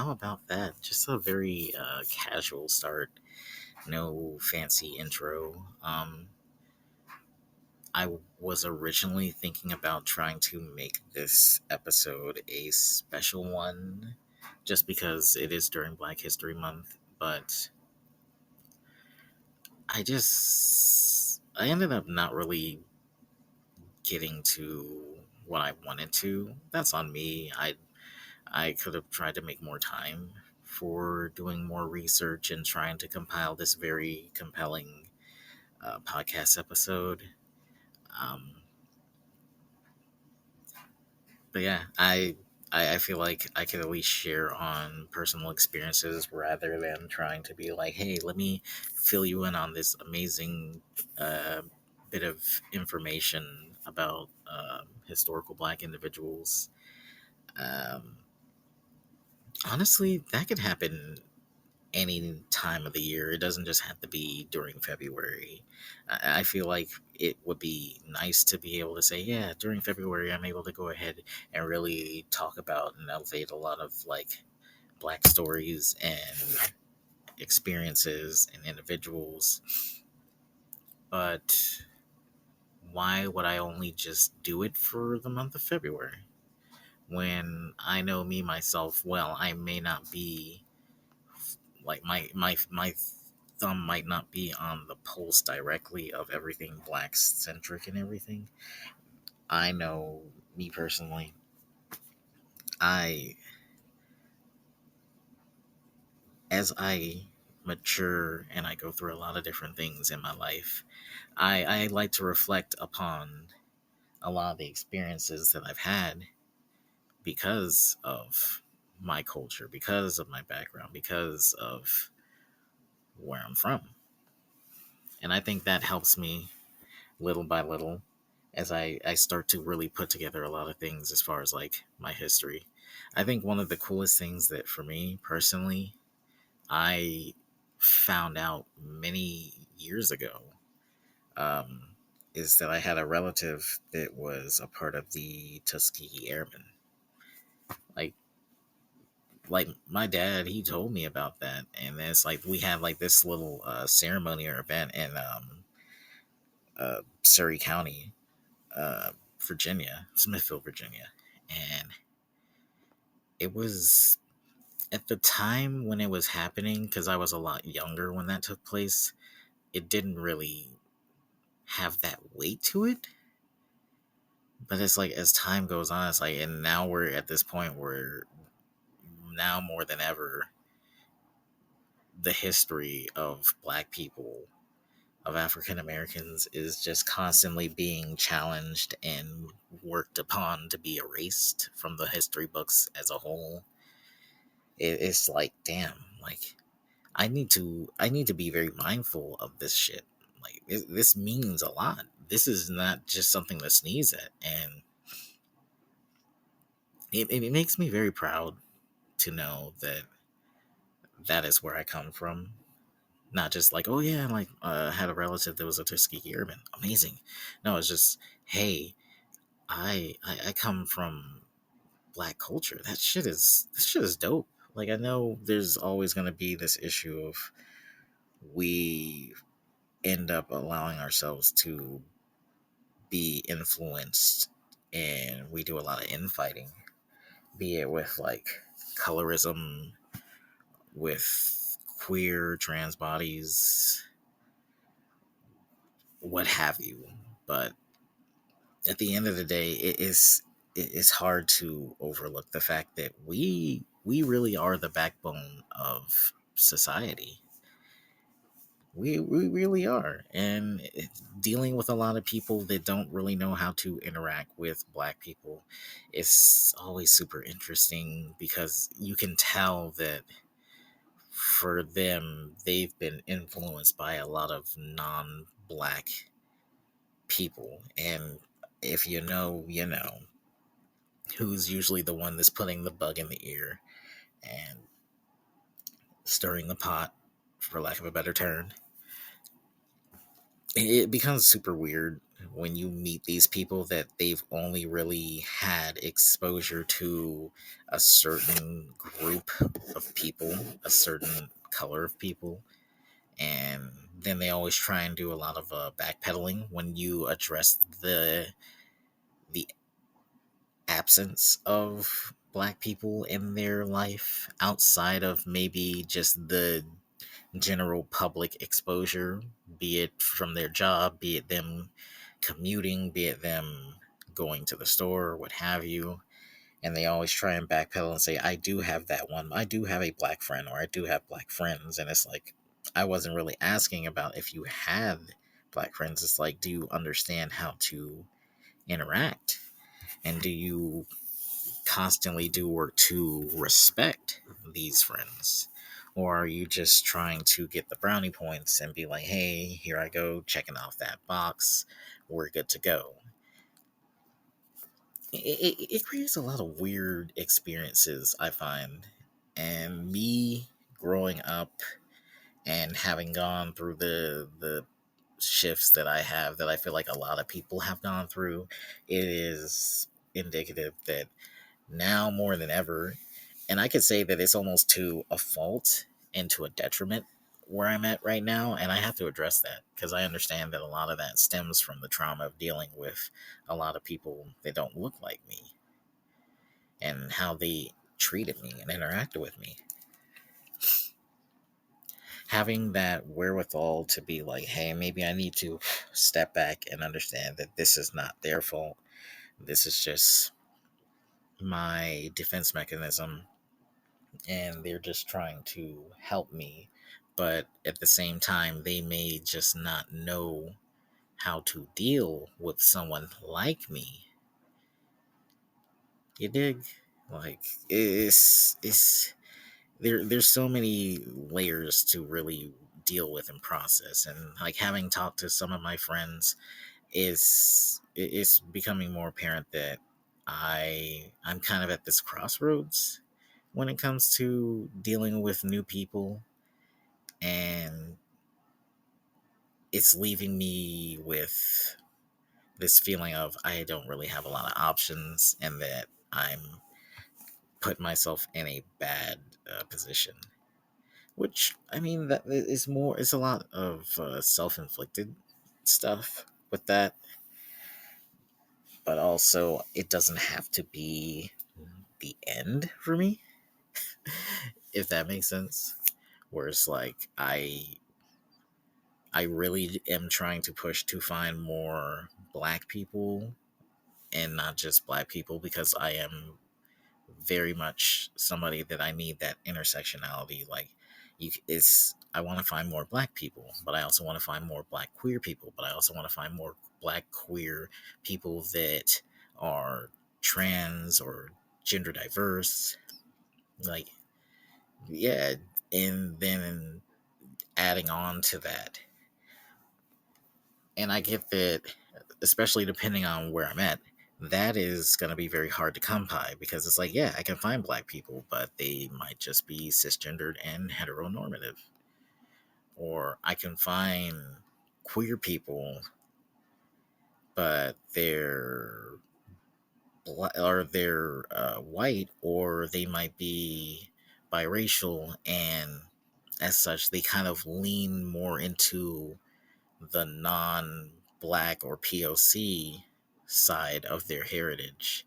how about that? Just a very casual start, no fancy intro. I was originally thinking about trying to make this episode a special one, just because it is during Black History Month, but I ended up not really getting to what I wanted to. That's on me. I could have tried to make more time for doing more research and trying to compile this very compelling podcast episode. Um, but yeah, I feel like I could at least share on personal experiences rather than trying to be like, hey, let me fill you in on this amazing uh, bit of information about historical Black individuals. Um, Honestly, that could happen any time of the year. It doesn't just have to be during February. I feel like it would be nice to be able to say, yeah, during February, I'm able to go ahead and really talk about and elevate a lot of like Black stories and experiences and individuals. But why would I only just do it for the month of February? When I know me myself well, I may not be like my thumb might not be on the pulse directly of everything Black centric and everything. I know me personally. I As I mature and I go through a lot of different things in my life, I like to reflect upon a lot of the experiences that I've had because of my culture, because of my background, because of where I'm from. And I think that helps me little by little as I start to really put together a lot of things as far as like my history. I think one of the coolest things that for me personally, I found out many years ago, um, is that I had a relative that was a part of the Tuskegee Airmen. Like, like my dad, he told me about that, and it's like we had like this little ceremony or event in Surrey County, Virginia, Smithville, Virginia. And it was at the time when it was happening, because I was a lot younger when that took place, it didn't really have that weight to it. But it's like as time goes on, it's like, and now we're at this point where now more than ever, the history of Black people, of African Americans, is just constantly being challenged and worked upon to be erased from the history books as a whole. It's like, damn, like I need to be very mindful of this shit. Like this means a lot. This is not just something to sneeze at, and it makes me very proud to know that that is where I come from. Not just like, oh yeah, like had a relative that was a Tuskegee Airman. Amazing. No, it's just, hey, I come from Black culture. That shit is dope. Like I know there's always gonna be this issue of we end up allowing ourselves to be influenced, and we do a lot of infighting, be it with like colorism, with queer trans bodies, what have you. But at the end of the day, it's hard to overlook the fact that we really are the backbone of society. We really are. And dealing with a lot of people that don't really know how to interact with Black people is always super interesting, because you can tell that for them, they've been influenced by a lot of non Black people. And if you know, you know, who's usually the one that's putting the bug in the ear and stirring the pot, for lack of a better term. It becomes super weird when you meet these people that they've only really had exposure to a certain group of people, a certain color of people, and then they always try and do a lot of backpedaling when you address the absence of black people in their life outside of maybe just the general public exposure, be it from their job, be it them commuting, be it them going to the store, or what have you. And they always try and backpedal and say, I do have that one. I do have a black friend, or I do have black friends. And it's like, I wasn't really asking about if you had black friends. It's like, do you understand how to interact? And do you constantly do work to respect these friends? Or are you just trying to get the brownie points and be like, hey, here I go, checking off that box, we're good to go? It creates a lot of weird experiences, I find. And me growing up and having gone through the shifts that I have, that I feel like a lot of people have gone through, it is indicative that now more than ever, and I could say that it's almost to a fault and to a detriment where I'm at right now, and I have to address that because I understand that a lot of that stems from the trauma of dealing with a lot of people that don't look like me and how they treated me and interacted with me. Having that wherewithal to be like, hey, maybe I need to step back and understand that this is not their fault. This is just my defense mechanism, and they're just trying to help me. But at the same time, they may just not know how to deal with someone like me. You dig? Like, it's there's so many layers to really deal with and process, and like having talked to some of my friends, it's becoming more apparent that I'm kind of at this crossroads when it comes to dealing with new people, and it's leaving me with this feeling of I don't really have a lot of options, and that I'm putting myself in a bad position. Which, I mean, that is more. It's a lot of self-inflicted stuff with that, but also it doesn't have to be the end for me, if that makes sense. Where it's like I really am trying to push to find more black people, and not just black people, because I am very much somebody that I need that intersectionality. Like, it's I want to find more black people, but I also want to find more black queer people, but I also want to find more black queer people that are trans or gender diverse. Like, yeah, and then adding on to that, and I get that, especially depending on where I'm at, that is going to be very hard to come by, because it's like, yeah, I can find black people, but they might just be cisgendered and heteronormative. Or I can find queer people, but they're white, or they might be biracial, and as such, they kind of lean more into the non-black or POC side of their heritage.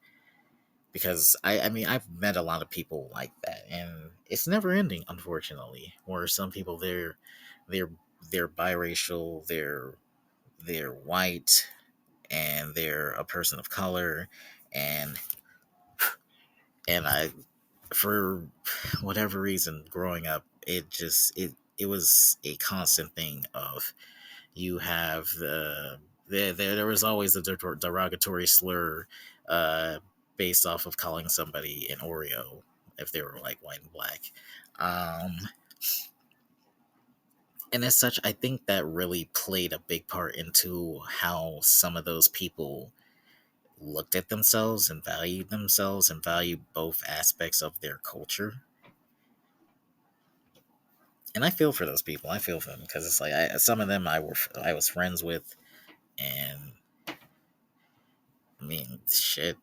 Because I mean, I've met a lot of people like that, and it's never ending, unfortunately. Where some people, they're they're biracial, they're white, and they're a person of color, and I, for whatever reason, growing up, it was a constant thing of, you have there was always a derogatory slur based off of calling somebody an Oreo if they were like white and black. Um, and as such, I think that really played a big part into how some of those people looked at themselves and valued both aspects of their culture. And I feel for those people. I feel for them, because it's like, some of them I was friends with, and mean, shit.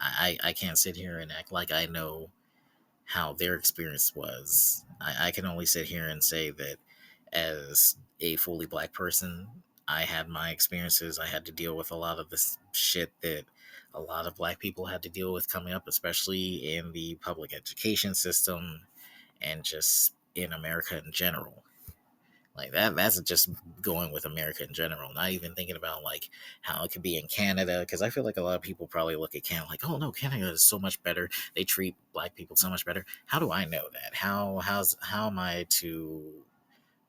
I can't sit here and act like I know how their experience was. I can only sit here and say that as a fully black person, I had my experiences. I had to deal with a lot of this shit that a lot of black people had to deal with coming up, especially in the public education system and just in America in general. Like that's just going with America in general, not even thinking about like how it could be in Canada, because I feel like a lot of people probably look at Canada like, oh no, Canada is so much better. They treat black people so much better. How do I know that? How am I to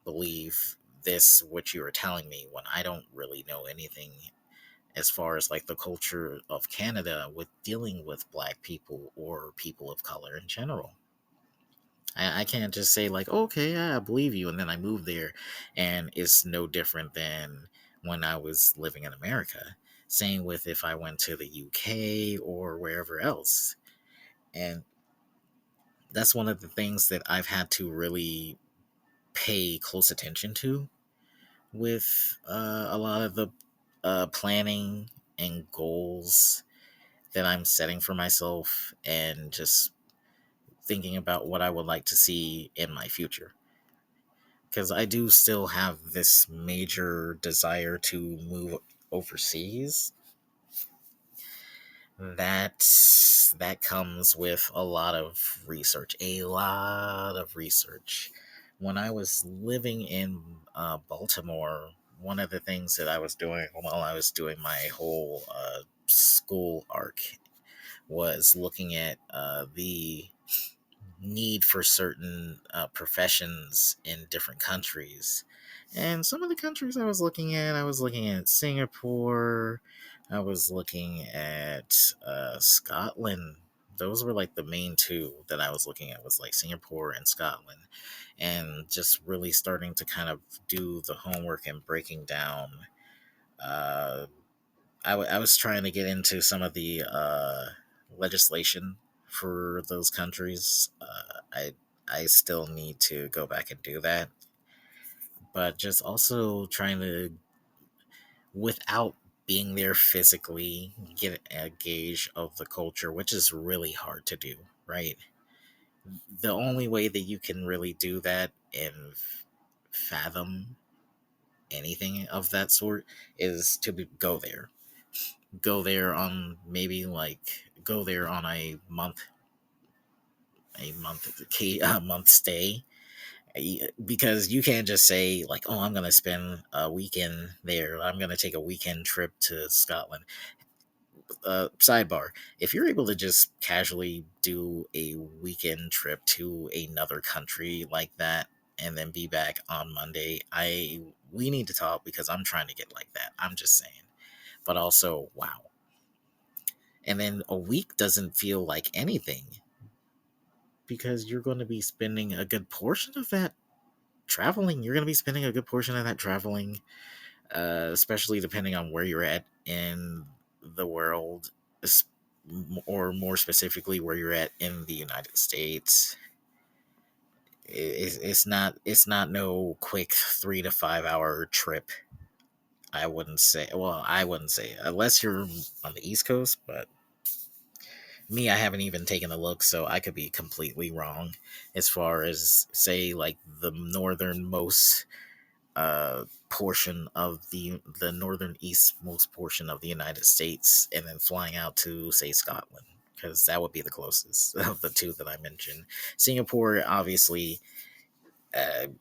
believe this what you are telling me when I don't really know anything as far as like the culture of Canada with dealing with black people or people of color in general? I can't just say like, okay, yeah, I believe you, and then I move there, and it's no different than when I was living in America. Same with if I went to the UK or wherever else, and that's one of the things that I've had to really pay close attention to with a lot of the planning and goals that I'm setting for myself, and just thinking about what I would like to see in my future, because I do still have this major desire to move overseas. That that comes with a lot of research. When I was living in Baltimore, one of the things that I was doing while I was doing my whole school arc was looking at the need for certain professions in different countries. And some of the countries I was looking at Singapore, I was looking at Scotland. Those were like the main two that I was looking at, was like Singapore and Scotland. And just really starting to kind of do the homework and breaking down. Uh, I was trying to get into some of the legislation for those countries. I still need to go back and do that, but just also trying to, without being there physically, get a gauge of the culture, which is really hard to do. Right, the only way that you can really do that and fathom anything of that sort is to go there, go there on a month stay, because you can't just say like, oh, I'm gonna spend a weekend there, I'm gonna take a weekend trip to Scotland. Sidebar: if you're able to just casually do a weekend trip to another country like that and then be back on Monday, I we need to talk, because I'm trying to get like that. I'm just saying. But also, wow. And then a week doesn't feel like anything, because you're going to be spending a good portion of that traveling. You're going to be spending a good portion of that traveling, especially depending on where you're at in the world, or more specifically, where you're at in the United States. It's not no quick 3 to 5 hour trip. I wouldn't say. Well, I wouldn't say, unless you're on the East Coast, but me, I haven't even taken a look, so I could be completely wrong as far as, say, like the northernmost portion of the northern eastmost portion of the United States, and then flying out to, say, Scotland, because that would be the closest of the two that I mentioned. Singapore, obviously,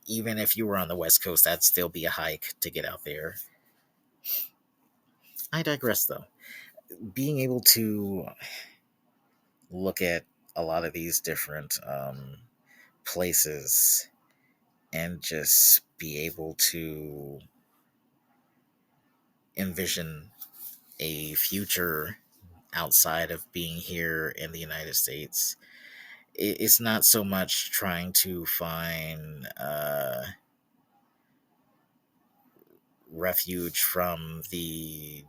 even if you were on the West Coast, that'd still be a hike to get out there. I digress, though. Being able to look at a lot of these different places and just be able to envision a future outside of being here in the United States. It's not so much trying to find refuge from the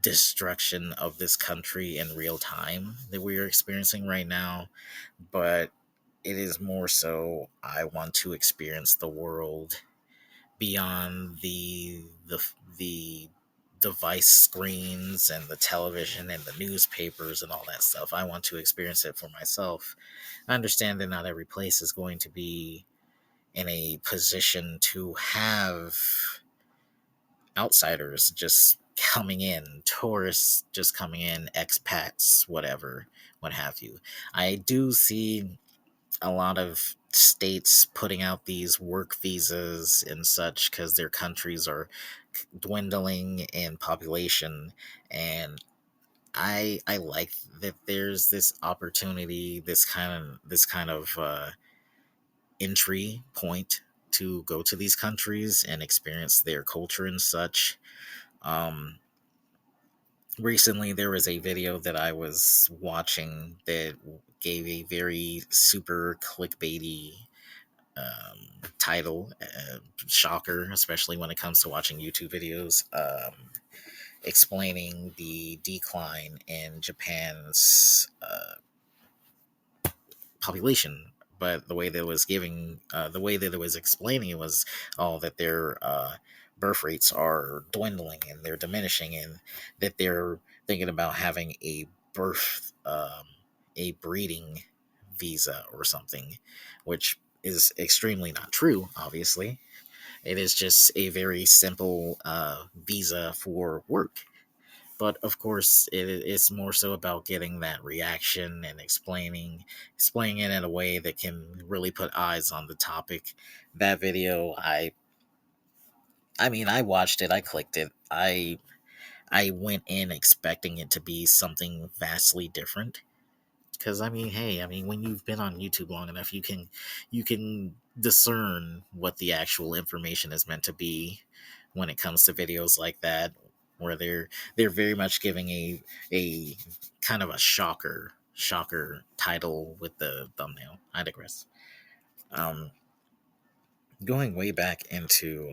destruction of this country in real time that we are experiencing right now, but it is more so I want to experience the world beyond the device screens and the television and the newspapers and all that stuff. I want to experience it for myself. I understand that not every place is going to be in a position to have outsiders just coming in, tourists just coming in, expats, whatever, what have you. I do see a lot of states putting out these work visas and such because their countries are dwindling in population, and I like that there's this opportunity, this kind of entry point to go to these countries and experience their culture and such. Um, Recently, there was a video that I was watching that gave a very super clickbaity title. Shocker, especially when it comes to watching YouTube videos. Explaining the decline in Japan's population. But the way that it was explaining it was all that their birth rates are dwindling and they're diminishing, and that they're thinking about having a breeding visa or something, which is extremely not true, obviously. It is just a very simple visa for work. But of course, it's more so about getting that reaction and explaining it in a way that can really put eyes on the topic. That video, I mean, I watched it, I clicked it, I went in expecting it to be something vastly different. Because I mean, hey, I mean, when you've been on YouTube long enough, you can discern what the actual information is meant to be when it comes to videos like that, where they're very much giving a kind of a shocker title with the thumbnail. I digress. Um, Going way back into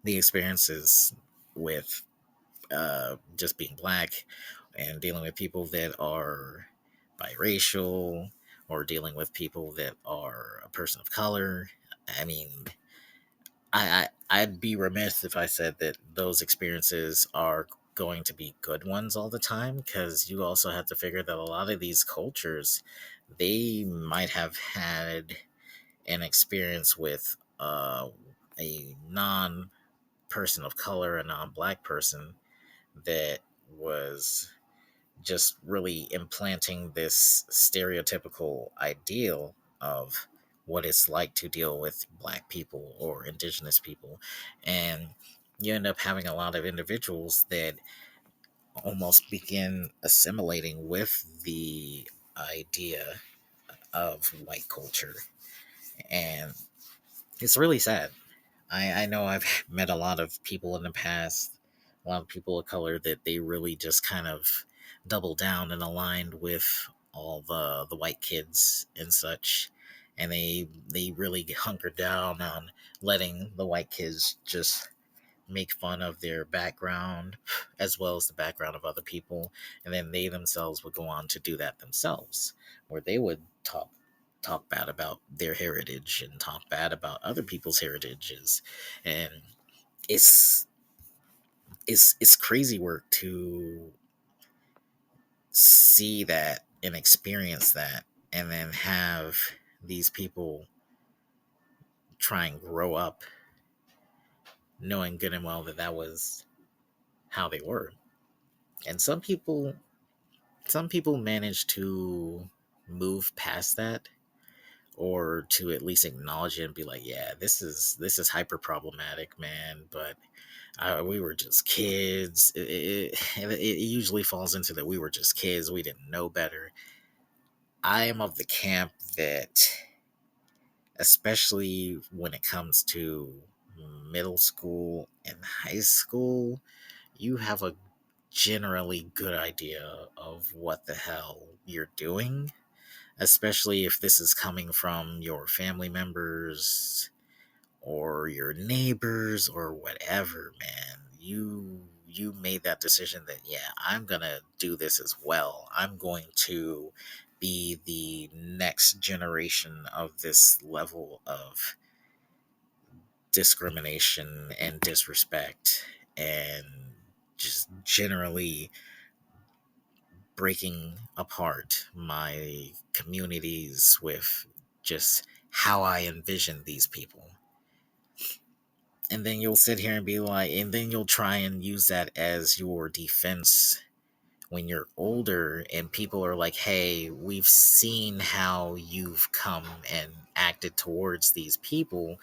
the experiences with just being black and dealing with people that are biracial or dealing with people that are a person of color. I mean, I'd be remiss if I said that those experiences are going to be good ones all the time, because you also have to figure that a lot of these cultures, they might have had an experience with a non person of color, a non black person that was just really implanting this stereotypical ideal of what it's like to deal with black people or indigenous people. And you end up having a lot of individuals that almost begin assimilating with the idea of white culture. And it's really sad. I know I've met a lot of people in the past, a lot of people of color, that they really just kind of doubled down and aligned with all the white kids and such, and they really hunkered down on letting the white kids just make fun of their background as well as the background of other people, and then they themselves would go on to do that themselves, where they would talk bad about their heritage and talk bad about other people's heritages. And it's it's crazy work to see that and experience that, and then have these people try and grow up knowing good and well that that was how they were. And some people manage to move past that, or to at least acknowledge it and be like, yeah, this is hyper problematic, man. But we were just kids. It usually falls into that we were just kids. We didn't know better. I am of the camp that, especially when it comes to middle school and high school, you have a generally good idea of what the hell you're doing, especially if this is coming from your family members or your neighbors or whatever. Man, you made that decision that, yeah, I'm gonna do this as well. I'm going to be the next generation of this level of discrimination and disrespect. and just generally breaking apart my communities with just how I envision these people. And then you'll sit here and be like, and then you'll try and use that as your defense when you're older, and people are like, hey, we've seen how you've come and acted towards these people.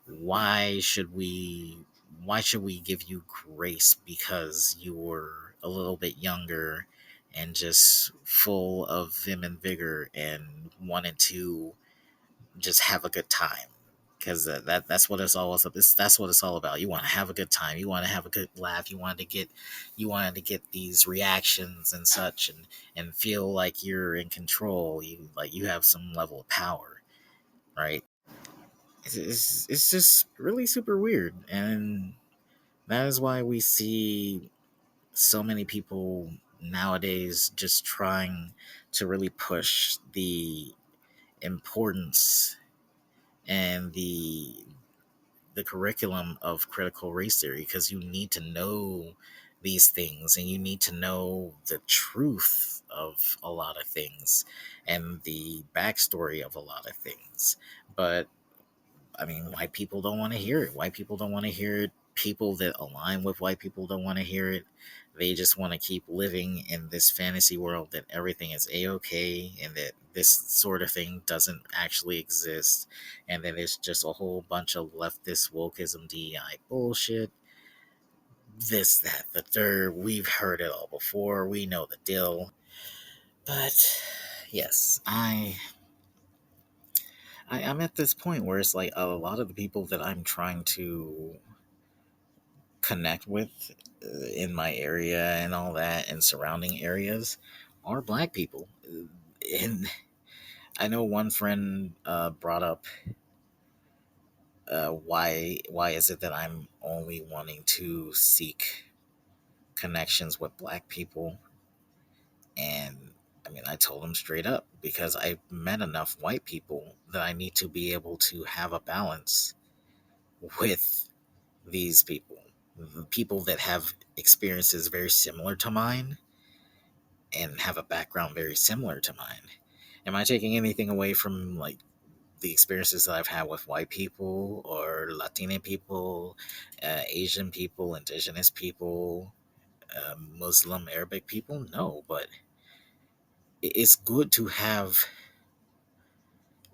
Why should we why should we give you grace because you were a little bit younger and just full of vim and vigor and wanted to just have a good time? Because that's what it's all about. That's what it's all about. You want to have a good time. You want to have a good laugh. You wanted to get these reactions and such, and feel like you're in control. You have some level of power, right? It's just really super weird, and that is why we see so many people nowadays just trying to really push the importance and the curriculum of critical race theory, because you need to know these things and you need to know the truth of a lot of things and the backstory of a lot of things. But I mean, white people don't want to hear it. White people don't want to hear it. People that align with white people don't want to hear it. They just want to keep living in this fantasy world that everything is a-okay and that this sort of thing doesn't actually exist, and that it's just a whole bunch of leftist wokeism DEI bullshit. This, that, the third. We've heard it all before. We know the deal. But yes, I'm at this point where it's like a lot of the people that I'm trying to connect with in my area and all that and surrounding areas are black people. And I know one friend brought up why is it that I'm only wanting to seek connections with black people, and I mean, I told him straight up, because I met enough white people that I need to be able to have a balance with these people, people that have experiences very similar to mine and have a background very similar to mine. Am I taking anything away from like the experiences that I've had with white people or Latina people, Asian people, indigenous people, Muslim, Arabic people? No, but it's good to have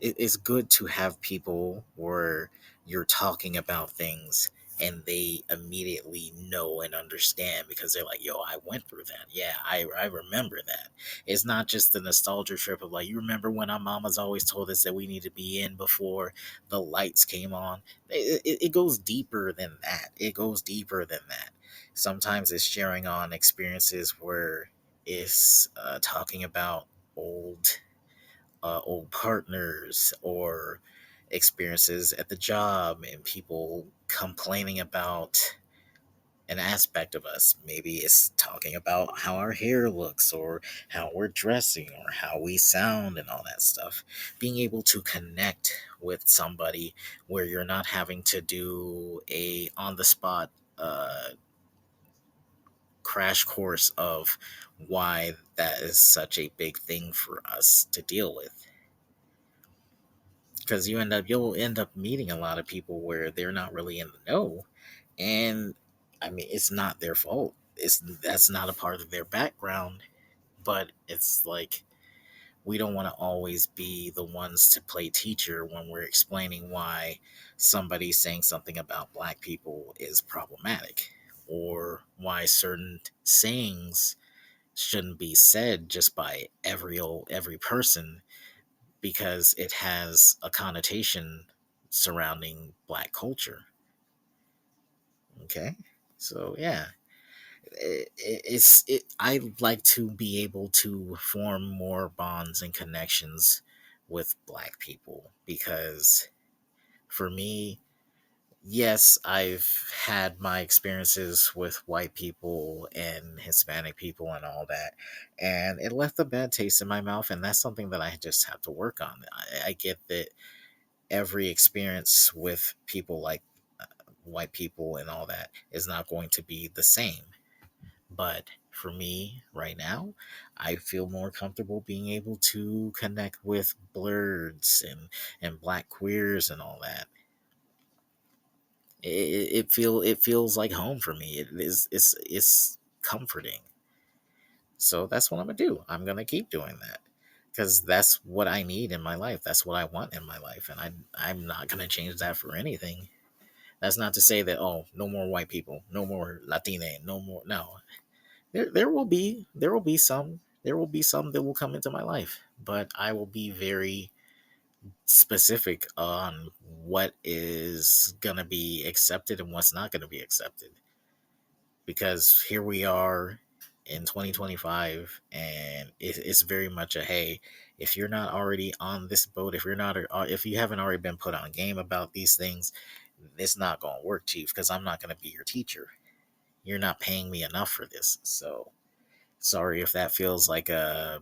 it's good to have people where you're talking about things and they immediately know and understand, because they're like, yo, I went through that. Yeah, I remember that. It's not just the nostalgia trip of like, you remember when our mamas always told us that we need to be in before the lights came on. It goes deeper than that. It goes deeper than that. Sometimes it's sharing on experiences where it's talking about old old partners or experiences at the job and people complaining about an aspect of us. Maybe it's talking about how our hair looks or how we're dressing or how we sound and all that stuff. Being able to connect with somebody where you're not having to do a on the spot crash course of why that is such a big thing for us to deal with, because you'll end up meeting a lot of people where they're not really in the know, and I mean, it's not their fault. That's not a part of their background, but it's like we don't want to always be the ones to play teacher when we're explaining why somebody saying something about black people is problematic, or why certain sayings shouldn't be said just by every person, because it has a connotation surrounding black culture. Okay, so yeah, I like to be able to form more bonds and connections with black people, because for me, yes, I've had my experiences with white people and Hispanic people and all that, and it left a bad taste in my mouth, and that's something that I just have to work on. I get that every experience with people like white people and all that is not going to be the same. But for me right now, I feel more comfortable being able to connect with blurs and black queers and all that. It feels like home for me. It's comforting. So that's what I'm gonna do. I'm gonna keep doing that because that's what I need in my life. That's what I want in my life, and I'm not gonna change that for anything. That's not to say that, oh, no more white people, no more Latina, no more. No, there will be some that will come into my life, but I will be very specific on what is gonna be accepted and what's not gonna be accepted, because here we are in 2025, and it's very much a, hey, if you're not already on this boat, if you haven't already been put on game about these things, it's not going to work, chief, because I'm not going to be your teacher. You're not paying me enough for this. So sorry if that feels like a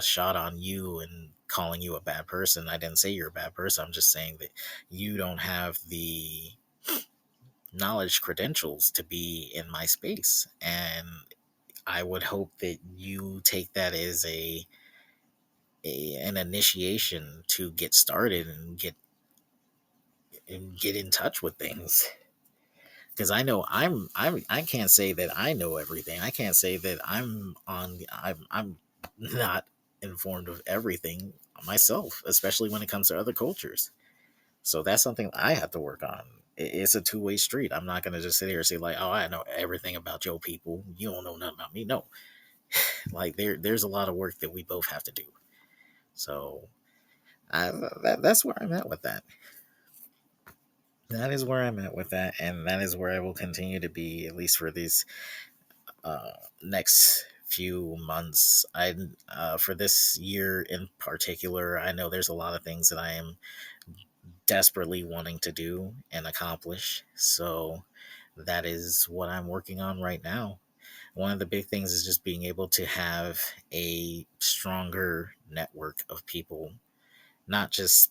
shot on you and calling you a bad person. I didn't say you're a bad person. I'm just saying that you don't have the knowledge credentials to be in my space, and I would hope that you take that as an initiation to get started and get in touch with things. Because I know I can't say that I know everything. I can't say that I'm not informed of everything myself, especially when it comes to other cultures. So that's something I have to work on. It's a two-way street. I'm not gonna just sit here and say like, "Oh, I know everything about your people. You don't know nothing about me." No, like there's a lot of work that we both have to do. So that's where I'm at with that. That is where I'm at with that, and that is where I will continue to be, at least for these next few months. I For this year in particular, I know there's a lot of things that I am desperately wanting to do and accomplish. So that is what I'm working on right now. One of the big things is just being able to have a stronger network of people, not just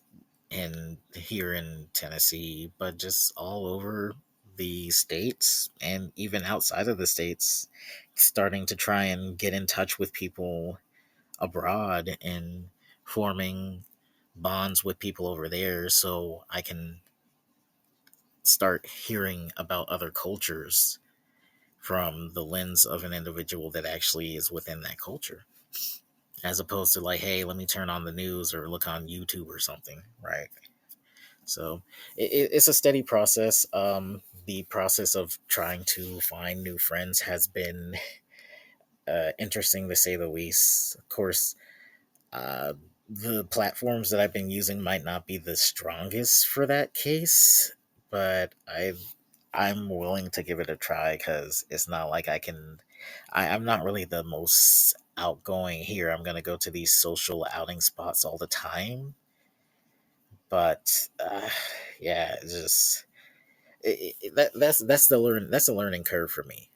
in here in Tennessee, but just all over the states and even outside of the states, starting to try and get in touch with people abroad and forming bonds with people over there so I can start hearing about other cultures from the lens of an individual that actually is within that culture, as opposed to like, hey, let me turn on the news or look on YouTube or something, right? So it's a steady process. The process of trying to find new friends has been interesting to say the least. Of course, uh, the platforms that I've been using might not be the strongest for that case, but I'm willing to give it a try because it's not like I'm not really the most outgoing here. I'm gonna go to these social outing spots all the time, but yeah, it's just that's a learning curve for me.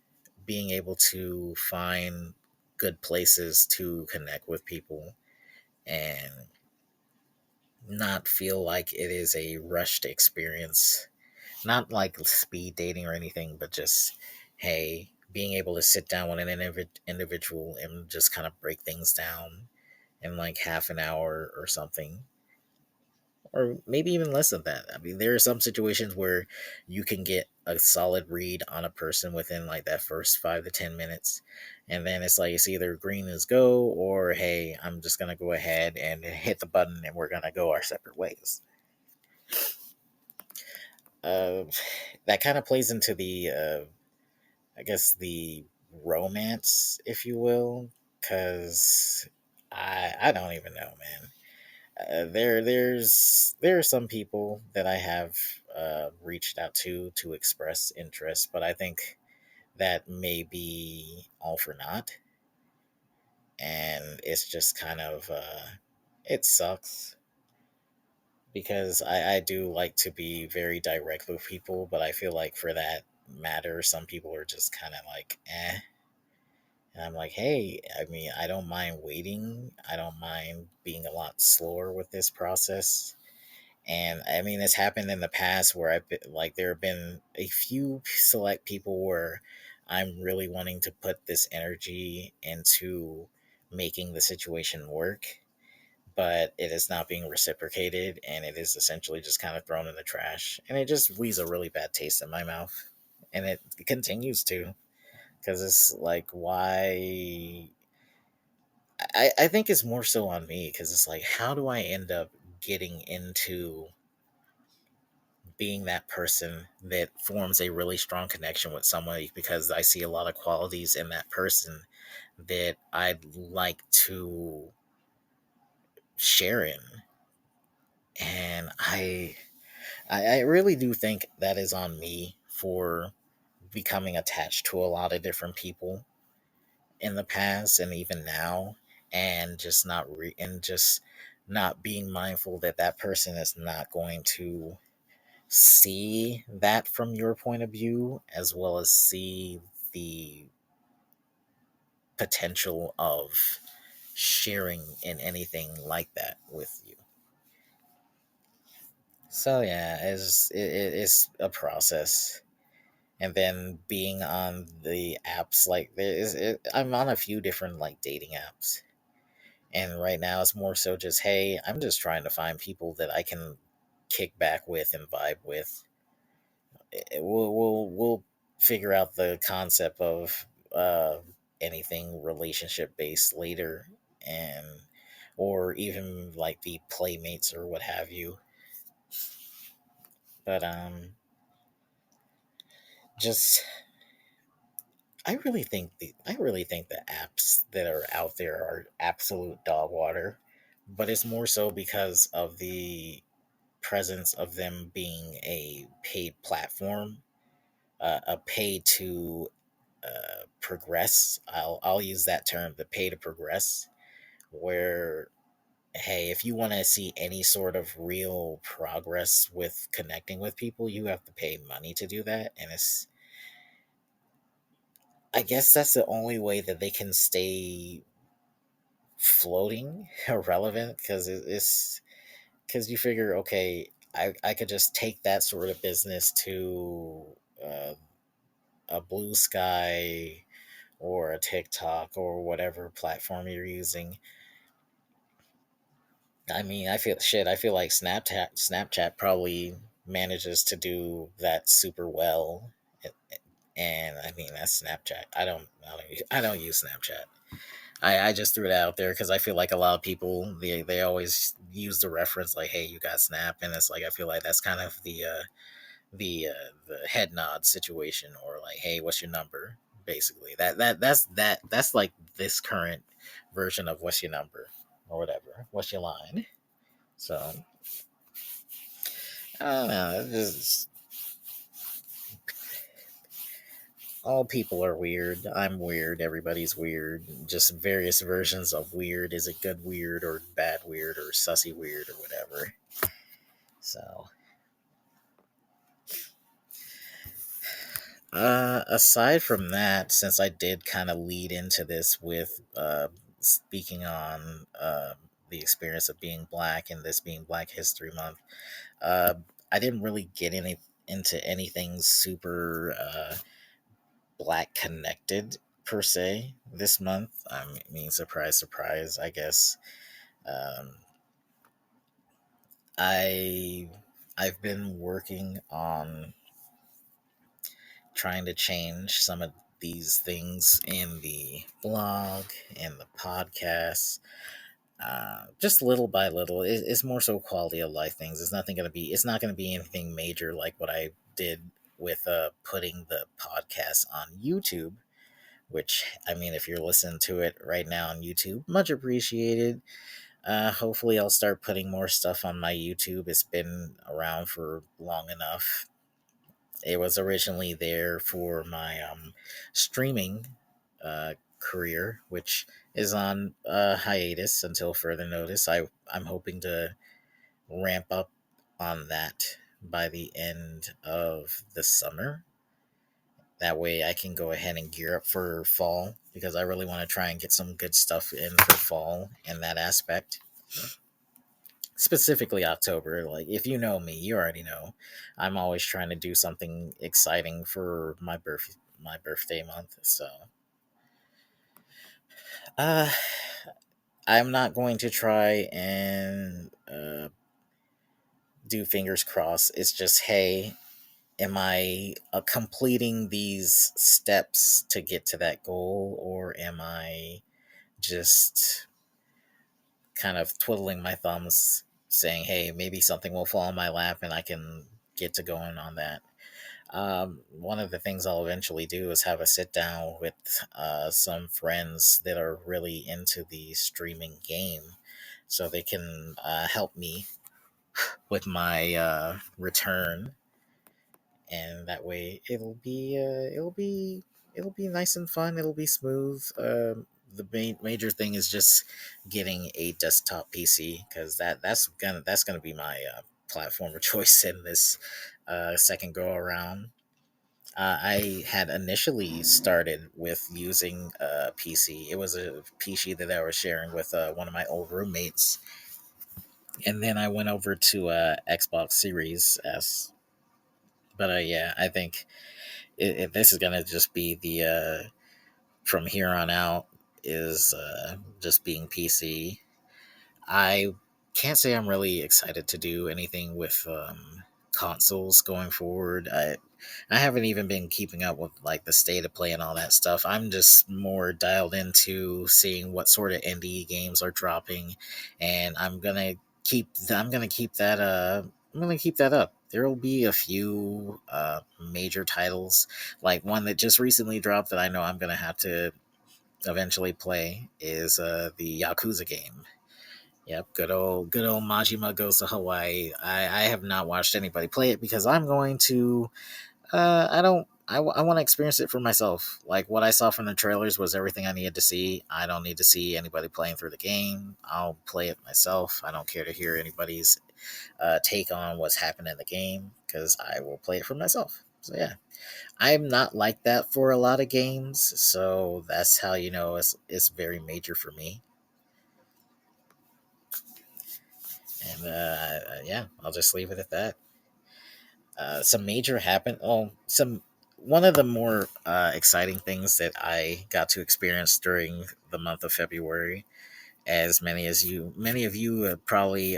Being able to find good places to connect with people and not feel like it is a rushed experience. Not like speed dating or anything, but just, hey, being able to sit down with an individual and just kind of break things down in like half an hour or something, or maybe even less than that. I mean, there are some situations where you can get a solid read on a person within like that first 5 to 10 minutes, and then it's like it's either green is go or hey, I'm just gonna go ahead and hit the button and we're gonna go our separate ways. Uh, that kind of plays into the, I guess, the romance, if you will, because I don't even know, man. There are some people that I have reached out to express interest, but I think that may be all for naught, and it's just kind of it sucks because I do like to be very direct with people, but I feel like for that matter, some people are just kind of like eh. And I'm like, hey, I mean, I don't mind waiting. I don't mind being a lot slower with this process. And I mean, it's happened in the past where I've been, like, there have been a few select people where I'm really wanting to put this energy into making the situation work, but it is not being reciprocated, and it is essentially just kind of thrown in the trash. And it just leaves a really bad taste in my mouth. And it continues to, because it's like, why? I think it's more so on me, because it's like, how do I end up getting into being that person that forms a really strong connection with somebody, because I see a lot of qualities in that person that I'd like to share in. And I really do think that is on me for becoming attached to a lot of different people in the past and even now, and just not being mindful that that person is not going to see that from your point of view, as well as see the potential of sharing in anything like that with you. So yeah, it's a process. And then being on the apps, like I'm on a few different like dating apps, and right now it's more so just, hey, I'm just trying to find people that I can kick back with and vibe with. We'll figure out the concept of anything relationship based later, and or even like the playmates or what have you. But just I really think the apps that are out there are absolute dog water, but it's more so because of the presence of them being a paid platform, a pay to progress. I'll use that term, the pay to progress, where, hey, if you want to see any sort of real progress with connecting with people, you have to pay money to do that, and it's, I guess that's the only way that they can stay floating irrelevant, because it's because you figure, okay, I could just take that sort of business to uh, a Blue Sky or a TikTok or whatever platform you're using. I mean, I feel like Snapchat probably manages to do that super well. And I mean, that's Snapchat. I don't use Snapchat. I just threw it out there because I feel like a lot of people, they always use the reference like, "Hey, you got Snap," and it's like, I feel like that's kind of the head nod situation, or like, "Hey, what's your number?" Basically, that's like this current version of "What's your number?" or whatever. "What's your line?" So I don't know. It's just, all people are weird. I'm weird. Everybody's weird. Just various versions of weird. Is it good weird or bad weird or sussy weird or whatever? So, aside from that, since I did kind of lead into this with speaking on the experience of being black and this being Black History Month, uh, I didn't really get into anything super black connected per se this month. I mean, surprise, surprise, I guess. Um, I I've been working on trying to change some of these things in the blog and the podcast, just little by little. It's more so quality of life things. It's not going to be anything major like what I did with putting the podcast on YouTube, which, I mean, if you're listening to it right now on YouTube, much appreciated. Hopefully I'll start putting more stuff on my YouTube. It's been around for long enough. It was originally there for my streaming career, which is on hiatus until further notice. I'm hoping to ramp up on that by the end of the summer. That way I can go ahead and gear up for fall, because I really want to try and get some good stuff in for fall in that aspect. specifically October. Like, if you know me, you already know I'm always trying to do something exciting for my birthday month. So, uh, I'm not going to try and do fingers crossed. It's just, hey, am I completing these steps to get to that goal, or am I just kind of twiddling my thumbs, saying, hey, maybe something will fall in my lap and I can get to going on that? One of the things I'll eventually do is have a sit down with some friends that are really into the streaming game, so they can help me with my return, and that way it'll be nice and fun. It'll be smooth. The major thing is just getting a desktop PC, because that's gonna be my platform of choice in this second go around. I had initially started with using a PC. It was a PC that I was sharing with one of my old roommates, and then I went over to Xbox Series S. But yeah, I think this is gonna just be the from here on out is just being PC. I can't say I'm really excited to do anything with consoles going forward. I haven't even been keeping up with like the state of play and all that stuff. I'm just more dialed into seeing what sort of indie games are dropping, and I'm gonna keep that I'm gonna keep that up. There will be a few major titles, like one that just recently dropped that I know I'm gonna have to eventually play is the Yakuza game. Yep, good old Majima Goes to Hawaii. I have not watched anybody play it because I'm going to. I don't. I want to experience it for myself. Like, what I saw from the trailers was everything I needed to see. I don't need to see anybody playing through the game. I'll play it myself. I don't care to hear anybody's take on what's happened in the game, because I will play it for myself. So yeah, I'm not like that for a lot of games. So that's how you know it's very major for me. And yeah, I'll just leave it at that. Some major happened. Oh, some one of the more exciting things that I got to experience during the month of February, as many of you have probably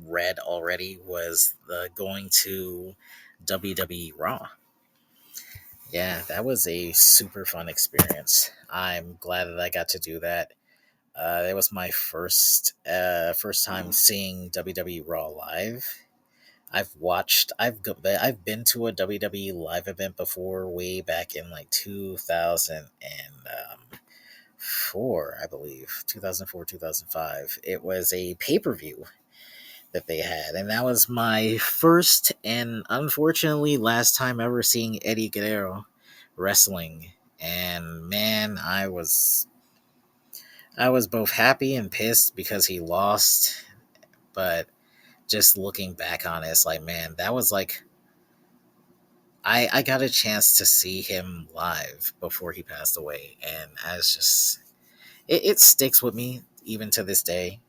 read already, was going to WWE Raw. Yeah, that was a super fun experience. I'm glad that I got to do that. It was my first time seeing WWE Raw live. I've been to a WWE live event before, way back in like 2004, I believe, 2004, 2005. It was a pay per view that they had, and that was my first and unfortunately last time ever seeing Eddie Guerrero wrestling. And man, I was both happy and pissed because he lost, but just looking back on it, it's like, man, that was like I got a chance to see him live before he passed away, and I was just it sticks with me even to this day.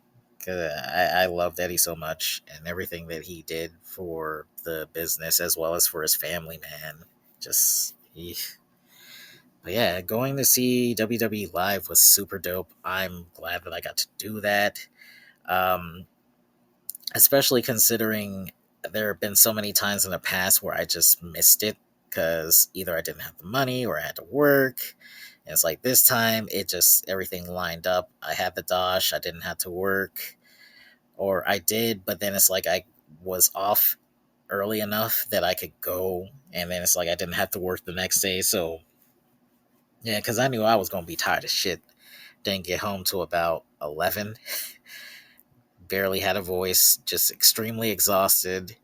'Cause I loved Eddie so much and everything that he did for the business as well as for his family, man. Just but yeah, going to see WWE live was super dope. I'm glad that I got to do that. Um, Especially considering there have been so many times in the past where I just missed it because either I didn't have the money or I had to work. And it's like this time, it just everything lined up. I had the dosh, I didn't have to work, or I did, but then it's like I was off early enough that I could go, and then it's like I didn't have to work the next day. So yeah, because I knew I was gonna be tired of shit. Didn't get home till about 11. Barely had a voice, just extremely exhausted,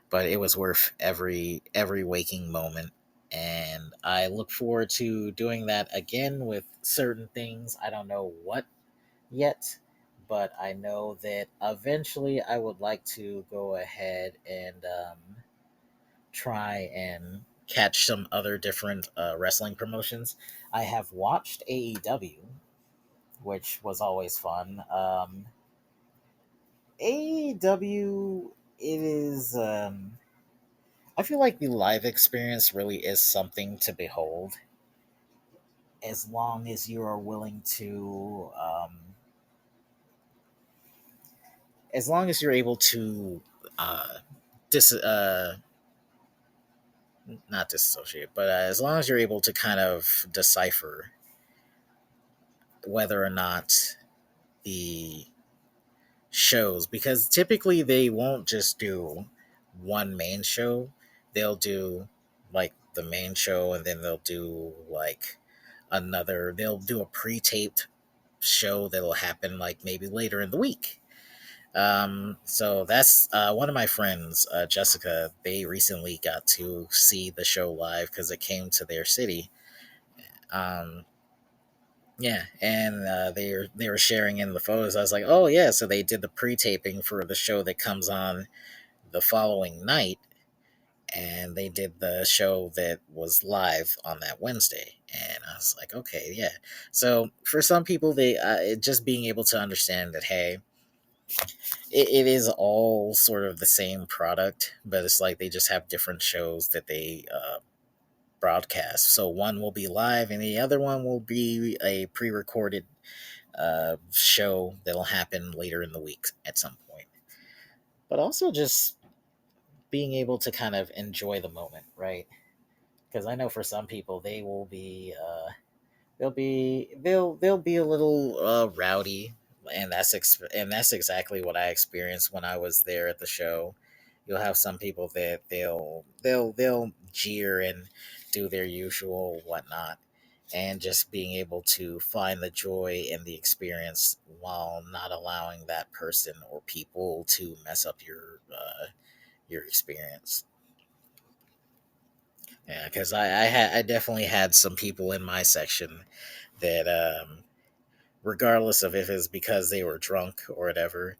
but it was worth every waking moment. And I look forward to doing that again with certain things. I don't know what yet, but I know that eventually I would like to go ahead and try and catch some other different wrestling promotions. I have watched AEW, which was always fun. AEW, it is. I feel like the live experience really is something to behold, as long as you are willing to, as long as you're able to, uh, dis, not disassociate, but as long as you're able to kind of decipher whether or not the shows, because typically they won't just do one main show. They'll do like the main show, and then they'll do like they'll do a pre-taped show that'll happen like maybe later in the week. So that's one of my friends, Jessica. They recently got to see the show live because it came to their city. Um, Yeah, and they were sharing in the photos. I was like, oh yeah, so they did the pre-taping for the show that comes on the following night, and they did the show that was live on that Wednesday. And I was like, okay, yeah. So for some people, they just being able to understand that, hey, it is all sort of the same product, but it's like they just have different shows that they broadcast. So one will be live, and the other one will be a pre-recorded show that'll happen later in the week at some point. But also just being able to kind of enjoy the moment, right? Because I know for some people they will be they'll be a little rowdy, and and that's exactly what I experienced when I was there at the show. You'll have some people that they'll jeer and do their usual whatnot, and just being able to find the joy in the experience while not allowing that person or people to mess up your experience. Yeah, because I definitely had some people in my section that regardless of if it's because they were drunk or whatever,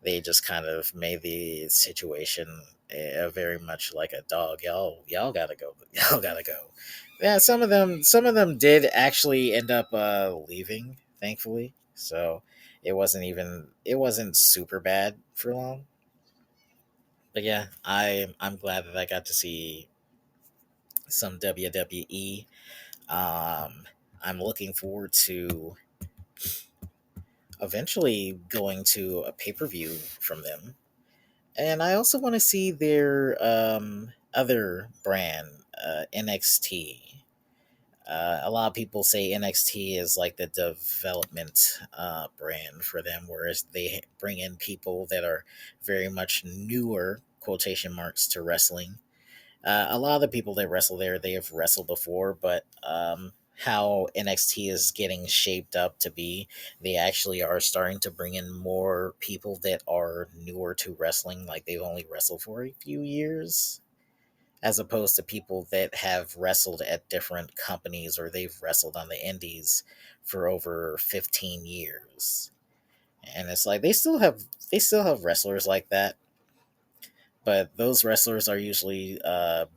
they just kind of made the situation very much like a dog. Y'all gotta go. Y'all gotta go. Yeah, some of them did actually end up leaving, thankfully. So it wasn't super bad for long. But yeah, I'm glad that I got to see some WWE. I'm looking forward to eventually going to a pay per view from them. And I also want to see their other brand, NXT. A lot of people say NXT is like the development brand for them, whereas they bring in people that are very much newer, quotation marks, to wrestling. A lot of the people that wrestle there, they have wrestled before, but how NXT is getting shaped up to be, they actually are starting to bring in more people that are newer to wrestling, like they've only wrestled for a few years, as opposed to people that have wrestled at different companies or they've wrestled on the indies for over 15 years. And it's like they still have wrestlers like that, but those wrestlers are usually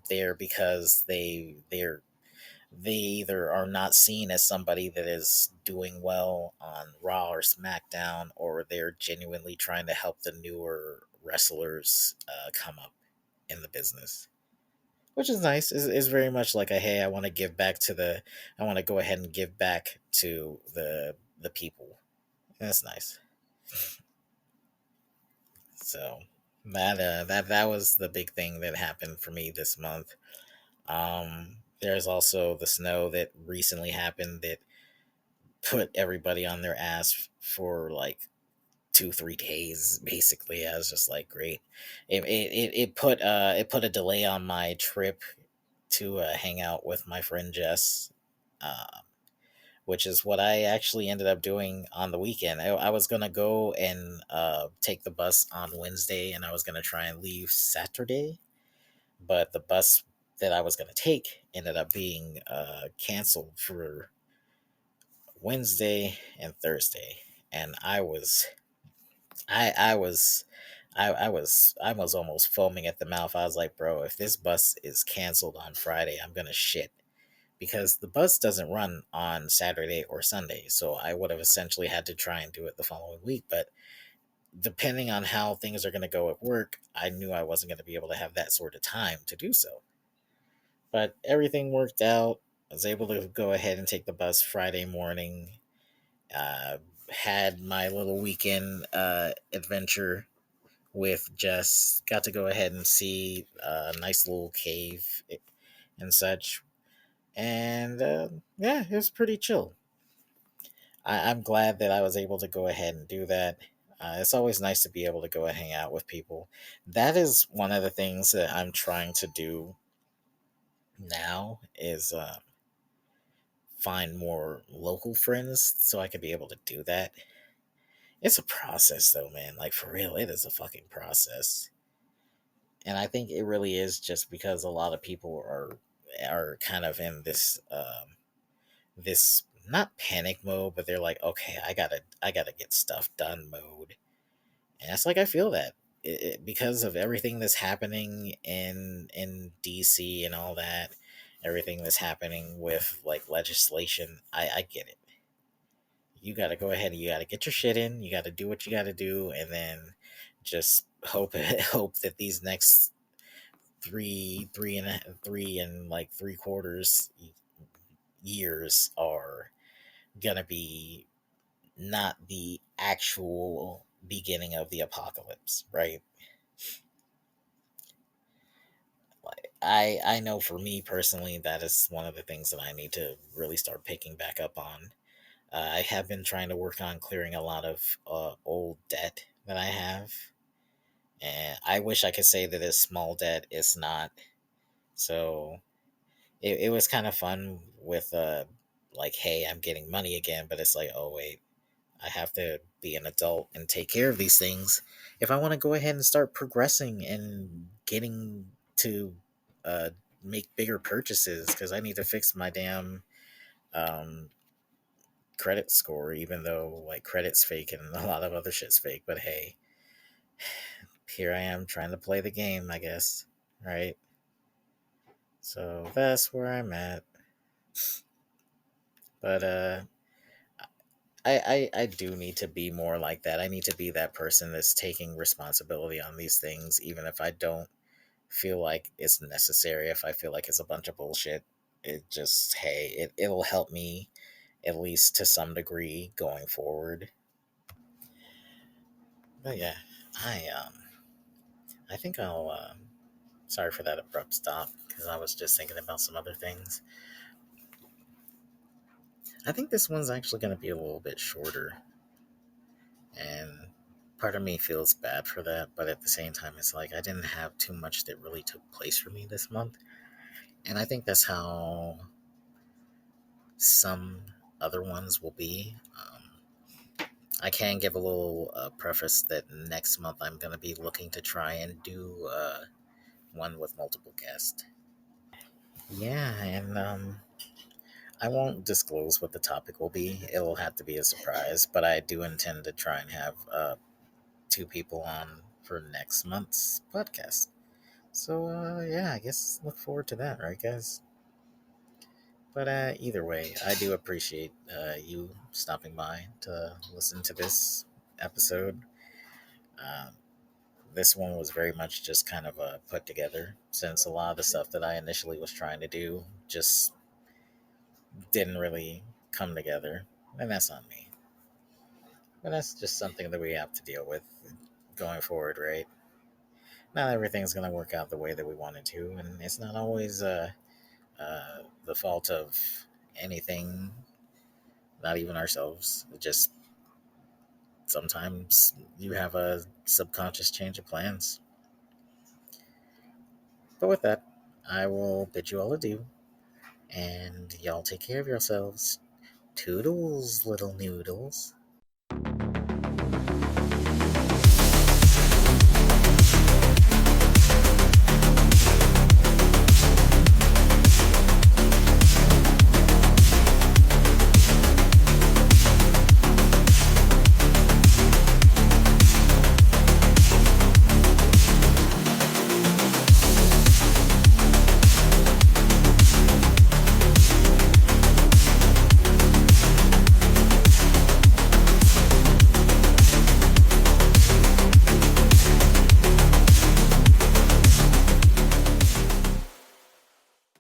there because they either are not seen as somebody that is doing well on Raw or SmackDown, or they're genuinely trying to help the newer wrestlers come up in the business, which is nice. Is very much like a, hey, I want to give back to I want to go ahead and give back to the people. And that's nice. So that was the big thing that happened for me this month. There's also the snow that recently happened that put everybody on their ass for like 2 3 days. Basically, I was just like, great. It put a delay on my trip to hang out with my friend Jess, uh, which is what I actually ended up doing on the weekend. I was gonna go and take the bus on Wednesday, and I was gonna try and leave Saturday, but the bus that I was going to take ended up being canceled for Wednesday and Thursday, and I was. I was almost foaming at the mouth. I was like, bro, if this bus is canceled on Friday, I'm gonna shit, because the bus doesn't run on Saturday or Sunday. So I would have essentially had to try and do it the following week. But depending on how things are going to go at work, I knew I wasn't going to be able to have that sort of time to do so. But everything worked out. I was able to go ahead and take the bus Friday morning. Uh, had my little weekend adventure with Jess. Got to go ahead and see a nice little cave and such. And yeah, it was pretty chill. I'm glad that I was able to go ahead and do that. It's always nice to be able to go and hang out with people. That is one of the things that I'm trying to do now is find more local friends so I could be able to do that. It's a process though, man. Like for real, it is a fucking process. And I think it really is just because a lot of people are kind of in this not panic mode, but they're like, okay, I gotta get stuff done mode. And it's like I feel that because of everything that's happening in DC and all that, everything that's happening with like legislation, I get it. You got to go ahead and you got to get your shit in. You got to do what you got to do, and then just hope hope that these next three and like 3/4 years are gonna be not the actual beginning of the apocalypse, right? Like I know for me personally, that is one of the things that I need to really start picking back up on. I have been trying to work on clearing a lot of old debt that I have, and I wish I could say that it's small debt. It's not. So it was kind of fun with like, hey, I'm getting money again, but it's like, oh wait, I have to be an adult and take care of these things if I want to go ahead and start progressing and getting to uh, make bigger purchases because I need to fix my damn um, credit score, even though like credit's fake and a lot of other shit's fake. But hey, here I am trying to play the game, I guess. Right? So that's where I'm at. But I do need to be more like that. I need to be that person that's taking responsibility on these things, even if I don't feel like it's necessary. If I feel like it's a bunch of bullshit, it just, hey, it'll help me at least to some degree going forward. But yeah, I think I'll sorry for that abrupt stop because I was just thinking about some other things. I think this one's actually going to be a little bit shorter, and part of me feels bad for that, but at the same time, it's like I didn't have too much that really took place for me this month, and I think that's how some other ones will be. I can give a little preface that next month I'm going to be looking to try and do one with multiple guests. Yeah, and I won't disclose what the topic will be. It'll have to be a surprise, but I do intend to try and have two people on for next month's podcast. So, yeah, I guess look forward to that, right, guys? But either way, I do appreciate you stopping by to listen to this episode. Um, this one was very much just kind of put together since a lot of the stuff that I initially was trying to do just didn't really come together. And that's on me. But that's just something that we have to deal with going forward, right? Not everything's going to work out the way that we wanted to, and it's not always the fault of anything, not even ourselves. It just sometimes you have a subconscious change of plans. But with that, I will bid you all adieu, and y'all take care of yourselves. Toodles, little noodles.